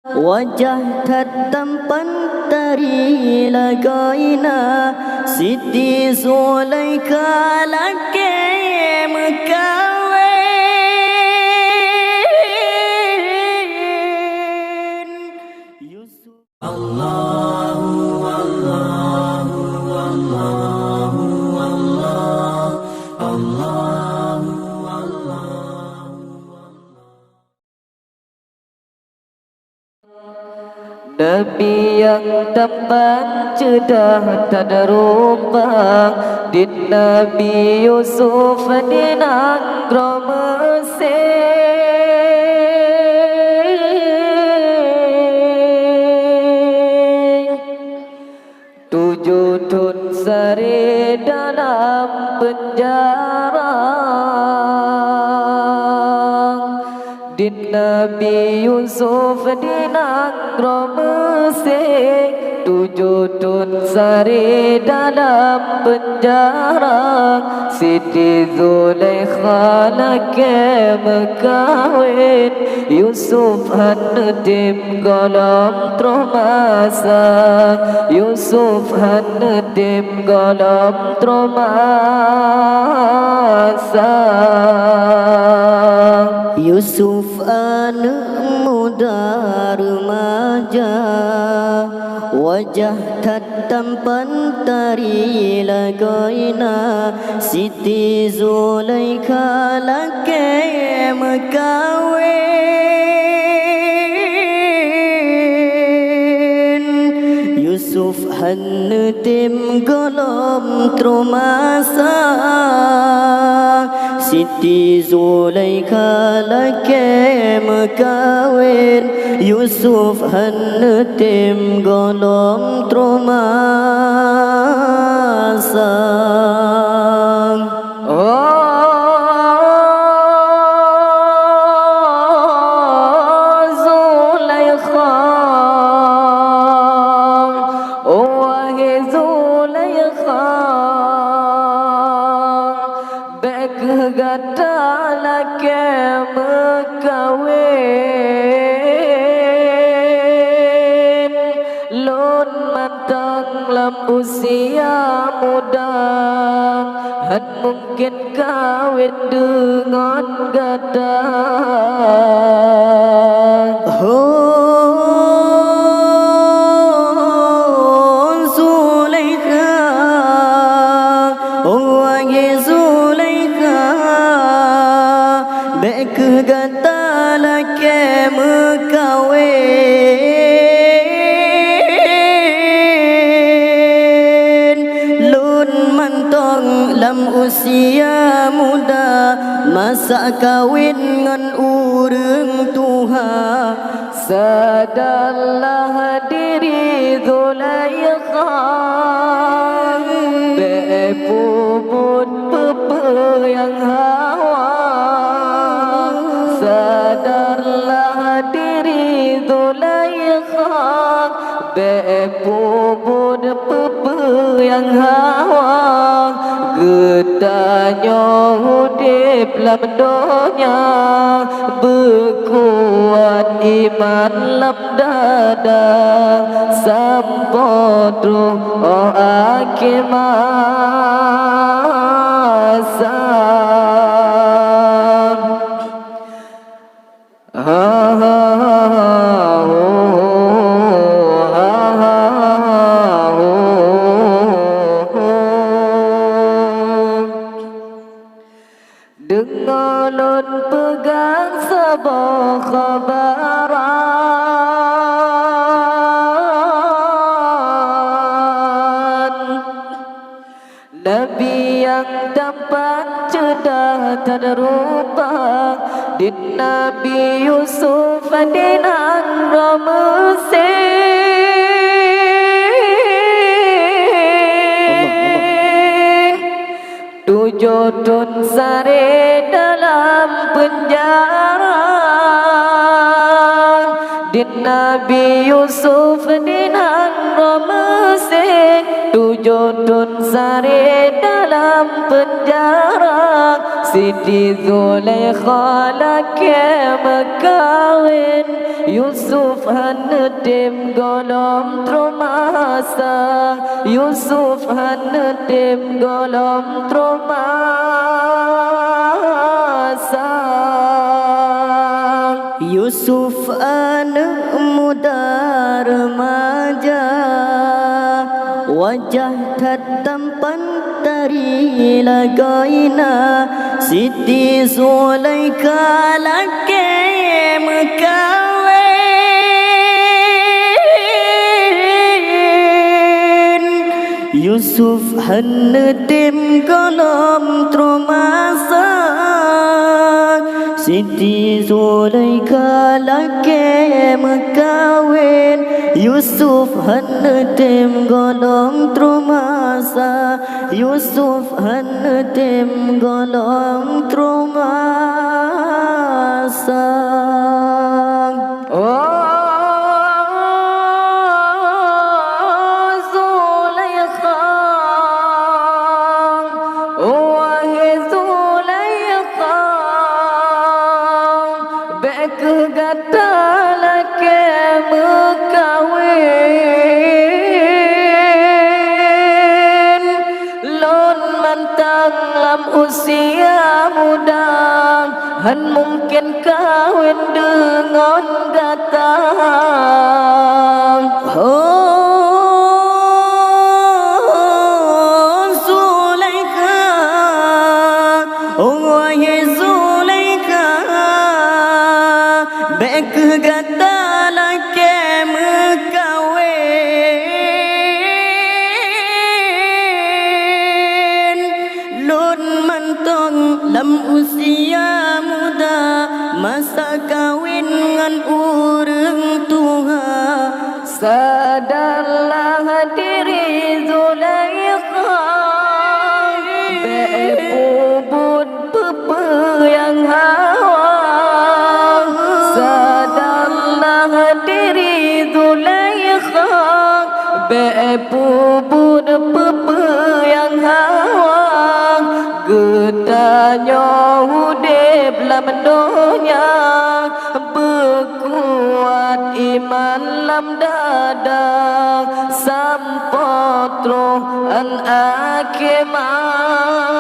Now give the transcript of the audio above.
Wajah tampan tari lagaina Siti Zulaikha laki mekawin Yusuf Allahu Allahu Allahu Allah Allahu Nabi yang tampan cerdas tak ada rupa Din Nabi Yusuf di negara Mesir 7 tahun sari dalam penjara Din Nabi Yusuf di negara Mesir 7 tahun sari dalam penjara Siti Zulaikha laki mekawin Yusuf hanedim golom tromasa Yusuf hanedim golom tromasa Yusuf anak muda remaja Wajah tampan tari lagaina Siti Zulaikha laki mekawin Yusuf hanedim golom tromasa Siti Zulaikha laki mekawin Yusuf hanedim golom tromasa Zulaikha wahai Zulaikha Gata laki mekawin Lun matang lam usia muda Han mungkin kawin dengan gata Zulaikha wahai Zulaikha Gata laki mekawin Lun mantong lam usia muda Masa kawin ngan urang tuha Sadarlah diri Zulaikha Bepuput pepe yang hawa Sadarlah diri Zulaikha Bepuput pepe yang hawa Getanya hudip lam donya Berkuat iman lam dada Sampot ruh akhir masa Dengalun pegang sebuah khabaran Nabi yang tampan cerdas tak ada rupa Din Nabi Yusuf di negara Mesir 7 tahun sari dalam penjara Din Nabi Yusuf di negara Mesir 7 tahun sari dalam penjara Siti Zulaikha laki berkawin Yusuf hanedim golom tromasa Yusuf hanedim golom tromasa Yusuf anak muda remaja Wajah tampan tari lagaina Siti Zulaikha laki mekawin Yusuf hanedim golom tromasa Siti Zulaikha laki mekawin Yusuf hanedim golong tromasa Yusuf hanedim golong tromasa usia muda Han mungkin kawin dengan gatang Zulaikha wahai Zulaikha bek gata laki mekawin Lun mantong lam usia muda masa kawin ngan urang tua Sadarlah diri Zulaikha Be'bubut pepe yang hawa Sadarlah diri Zulaikha Be'bubut pepe yang hawa Getanya hudib lam dunia Berkuat iman lam dada Sampotro an akimah